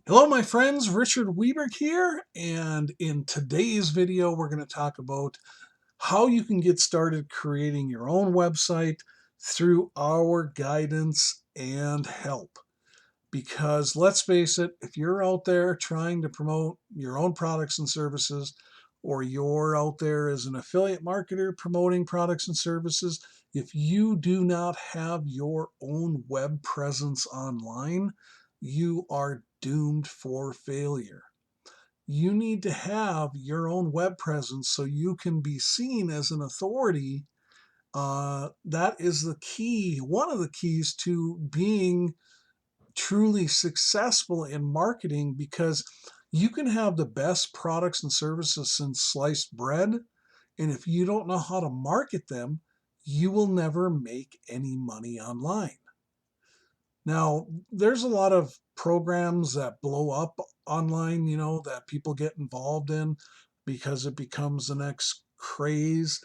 Hello, my friends. Richard Weberg here, and in today's video, we're going to talk about how you can get started creating your own website through our guidance and help. Because let's face it, if you're out there trying to promote your own products and services, or you're out there as an affiliate marketer promoting products and services, if you do not have your own web presence online, you are doomed for failure. You need to have your own web presence so you can be seen as an authority. That is the key, one of the keys to being truly successful in marketing, because you can have the best products and services since sliced bread. And if you don't know how to market them, you will never make any money online. Now, there's a lot of programs that blow up online, that people get involved in because it becomes the next craze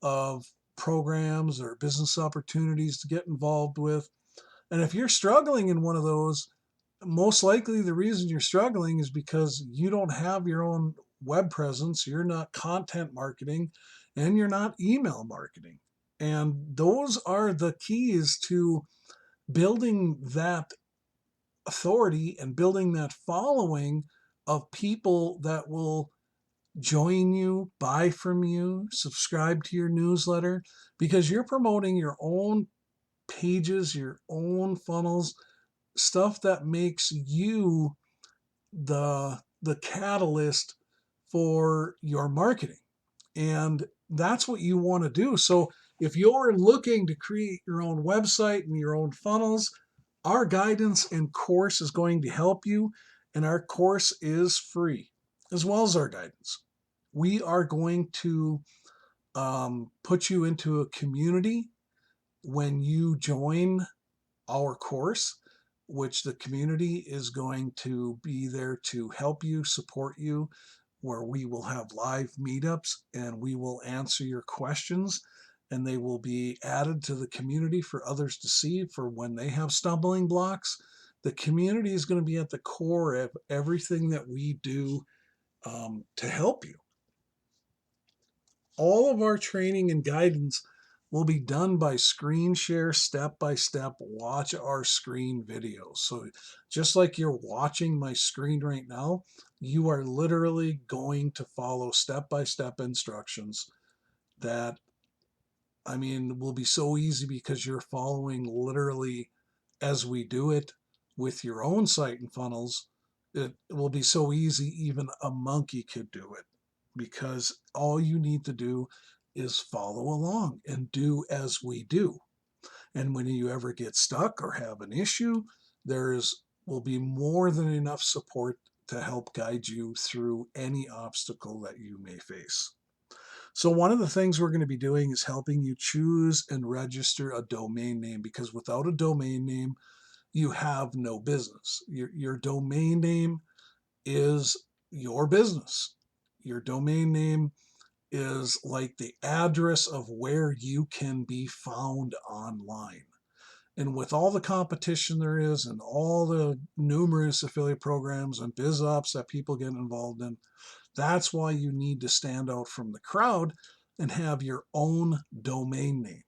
of programs or business opportunities to get involved with. And if you're struggling in one of those, most likely the reason you're struggling is because you don't have your own web presence, you're not content marketing, and you're not email marketing. And those are the keys to building that authority and building that following of people that will join you, buy from you, subscribe to your newsletter, because you're promoting your own pages, your own funnels, stuff that makes you the catalyst for your marketing. And that's what you want to do. So if you're looking to create your own website and your own funnels, our guidance and course is going to help you. And our course is free, as well as our guidance. We are going to put you into a community when you join our course, which the community is going to be there to help you, support you, where we will have live meetups and we will answer your questions, and they will be added to the community for others to see for when they have stumbling blocks. The community is going to be at the core of everything that we do to help you. All of our training and guidance will be done by screen share, step by step, watch our screen videos. So just like you're watching my screen right now, you are literally going to follow step by step instructions that, will be so easy because you're following literally as we do it with your own site and funnels. It will be so easy, even a monkey could do it, because all you need to do is follow along and do as we do. And when you ever get stuck or have an issue, there's will be more than enough support to help guide you through any obstacle that you may face. So one of the things we're going to be doing is helping you choose and register a domain name, because without a domain name, you have no business. Your domain name is your business. Your domain name is like the address of where you can be found online. And with all the competition there is and all the numerous affiliate programs and biz ops that people get involved in, that's why you need to stand out from the crowd and have your own domain name.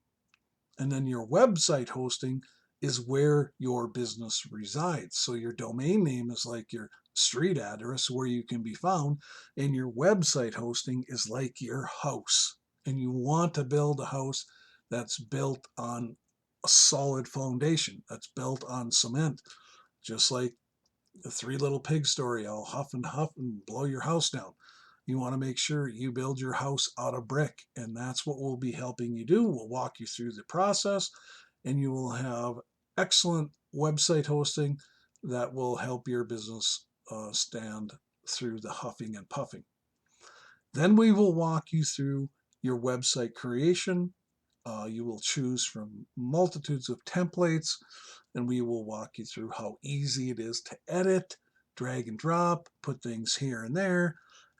And then your website hosting is where your business resides. So your domain name is like your street address where you can be found, and your website hosting is like your house. And you want to build a house that's built on a solid foundation, that's built on cement, just like the Three Little Pigs story. I'll huff and blow your house down. You want to make sure you build your house out of brick, and that's what we'll be helping you do. We'll walk you through the process, and you will have excellent website hosting that will help your business stand through the huffing and puffing. Then we will walk you through your website creation. You will choose from multitudes of templates, and we will walk you through how easy it is to edit, drag and drop, put things here and there,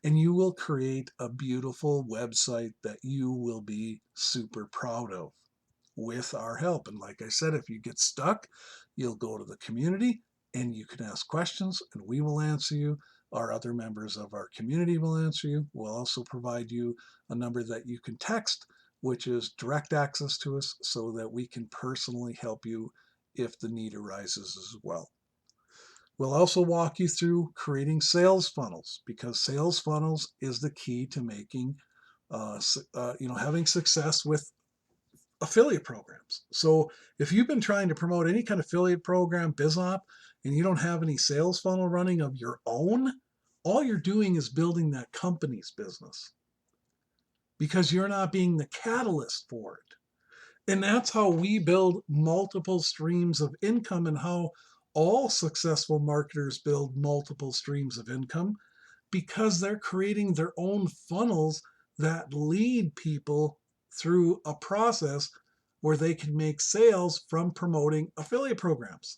and you will create a beautiful website that you will be super proud of with our help. And like I said, if you get stuck, you'll go to the community and you can ask questions and we will answer you. Our other members of our community will answer you. We'll also provide you a number that you can text, which is direct access to us so that we can personally help you if the need arises as well. We'll also walk you through creating sales funnels, because sales funnels is the key to making, having success with affiliate programs. So if you've been trying to promote any kind of affiliate program, BizOp, and you don't have any sales funnel running of your own, all you're doing is building that company's business because you're not being the catalyst for it. And that's how we build multiple streams of income, and how all successful marketers build multiple streams of income, because they're creating their own funnels that lead people through a process where they can make sales from promoting affiliate programs.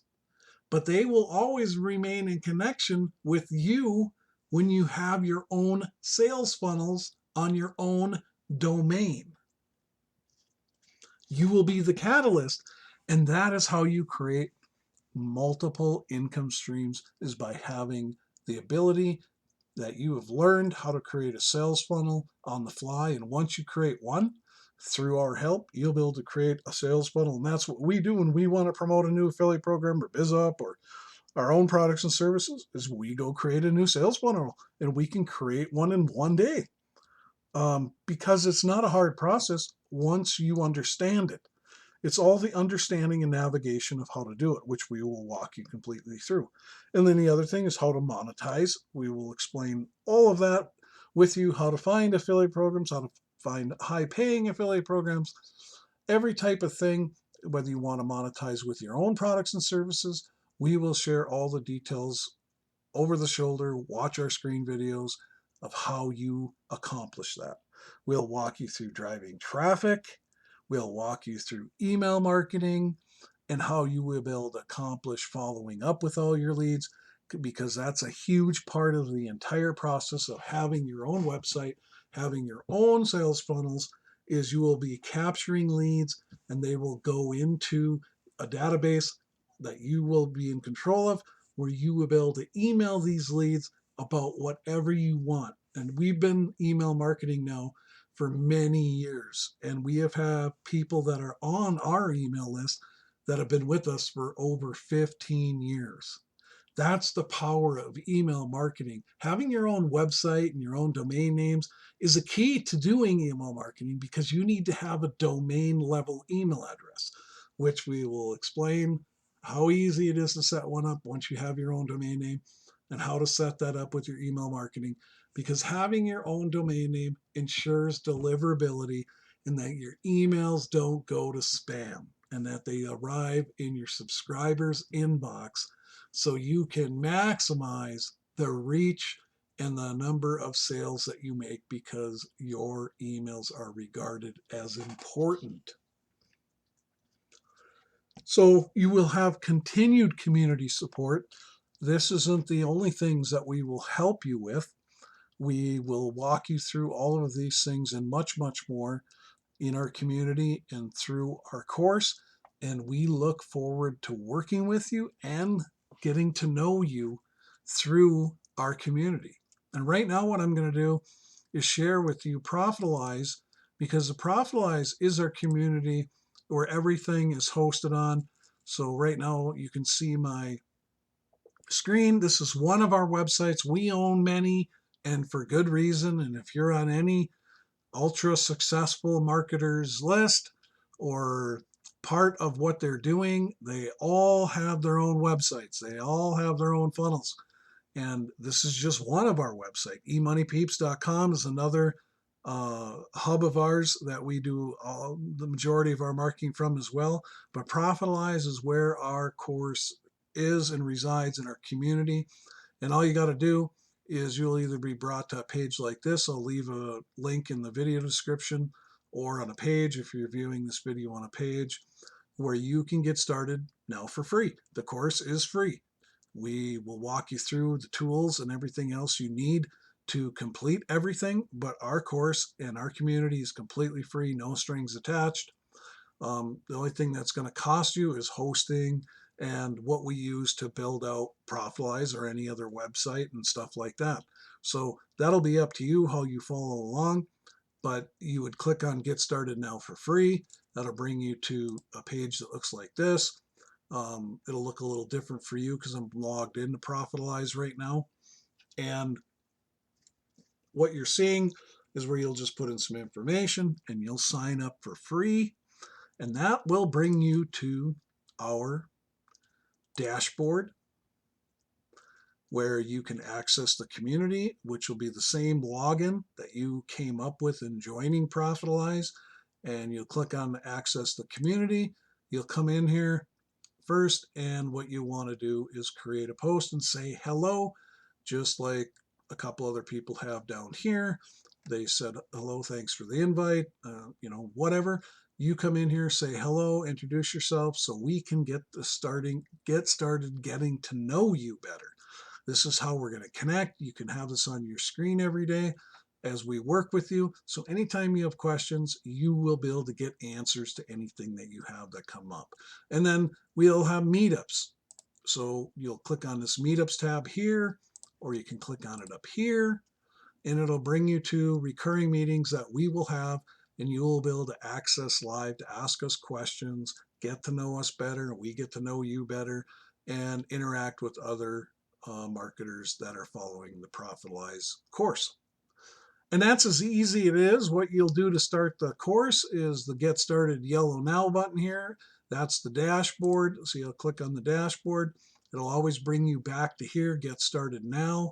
But they will always remain in connection with you when you have your own sales funnels on your own domain. You will be the catalyst, and that is how you create multiple income streams, is by having the ability that you have learned how to create a sales funnel on the fly. And once you create one, through our help, you'll be able to create a sales funnel. And that's what we do when we want to promote a new affiliate program or BizUp or our own products and services, is we go create a new sales funnel, and we can create one in one day, because it's not a hard process once you understand it. It's all the understanding and navigation of how to do it, which we will walk you completely through. And then the other thing is how to monetize. We will explain all of that with you, how to find affiliate programs, how to find high paying affiliate programs, every type of thing, whether you want to monetize with your own products and services. We will share all the details over the shoulder. Watch our screen videos of how you accomplish that. We'll walk you through driving traffic. We'll walk you through email marketing and how you will be able to accomplish following up with all your leads, because that's a huge part of the entire process of having your own website, having your own sales funnels, is you will be capturing leads and they will go into a database that you will be in control of, where you will be able to email these leads about whatever you want. And we've been email marketing now for many years, and we have had people that are on our email list that have been with us for over 15 years. That's the power of email marketing. Having your own website and your own domain names is a key to doing email marketing, because you need to have a domain level email address, which we will explain how easy it is to set one up once you have your own domain name, and how to set that up with your email marketing. Because having your own domain name ensures deliverability, and that your emails don't go to spam, and that they arrive in your subscribers' inbox, so you can maximize the reach and the number of sales that you make, because your emails are regarded as important. So you will have continued community support. This isn't the only things that we will help you with. We will walk you through all of these things and much, much more in our community and through our course. And we look forward to working with you and getting to know you through our community. And right now, what I'm going to do is share with you Profitize, because the Profitize is our community where everything is hosted on. So right now you can see my screen. This is one of our websites. We own many, and for good reason. And if you're on any ultra successful marketers list or part of what they're doing, they all have their own websites. They all have their own funnels. And this is just one of our website. emoneypeeps.com is another hub of ours that we do the majority of our marketing from as well. But Profitize is where our course is and resides in our community. And all you got to do is you'll either be brought to a page like this. I'll leave a link in the video description, or on a page if you're viewing this video on a page, where you can get started now for free. The course is free. We will walk you through the tools and everything else you need to complete everything, but our course and our community is completely free, no strings attached. The only thing that's going to cost you is hosting and what we use to build out Profitize or any other website and stuff like that. So that'll be up to you how you follow along, but you would click on Get Started Now for free. That'll bring you to a page that looks like this. It'll look a little different for you because I'm logged into Profitize right now. And what you're seeing is where you'll just put in some information and you'll sign up for free. And that will bring you to our dashboard where you can access the community, which will be the same login that you came up with in joining Profitize. And you'll click on Access the Community. You'll come in here first, and what you want to do is create a post and say hello, just like a couple other people have down here. They said hello, thanks for the invite, whatever. You come in here, say hello, introduce yourself, so we can get started getting to know you better. This is how we're going to connect. You can have this on your screen every day as we work with you. So anytime you have questions, you will be able to get answers to anything that you have that come up. And then we'll have meetups. So you'll click on this meetups tab here, or you can click on it up here, and it'll bring you to recurring meetings that we will have, and you will be able to access live to ask us questions, get to know us better, and we get to know you better, and interact with other marketers that are following the Profitize course. And that's as easy it is. What you'll do to start the course is the Get Started Yellow Now button here. That's the dashboard. So you'll click on the dashboard. It'll always bring you back to here, Get Started Now.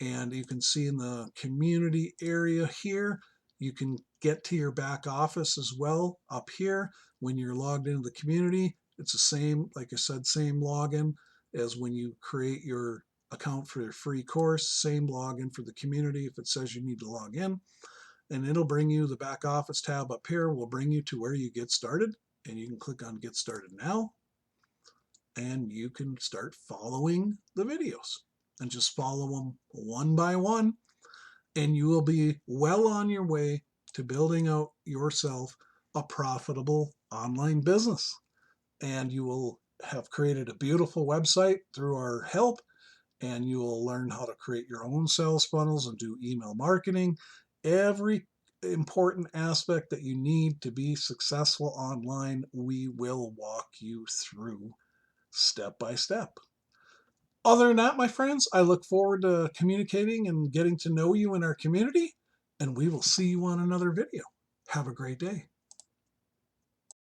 And you can see in the community area here, you can get to your back office as well up here. When you're logged into the community, it's the same, like I said, same login as when you create your account for your free course, same login for the community if it says you need to log in. And it'll bring you the back office tab up here, will bring you to where you get started. And you can click on Get Started Now. And you can start following the videos and just follow them one by one. And you will be well on your way to building out yourself a profitable online business. And you will have created a beautiful website through our help, and you will learn how to create your own sales funnels and do email marketing. Every important aspect that you need to be successful online, we will walk you through step by step. Other than that, my friends, I look forward to communicating and getting to know you in our community, and we will see you on another video. Have a great day.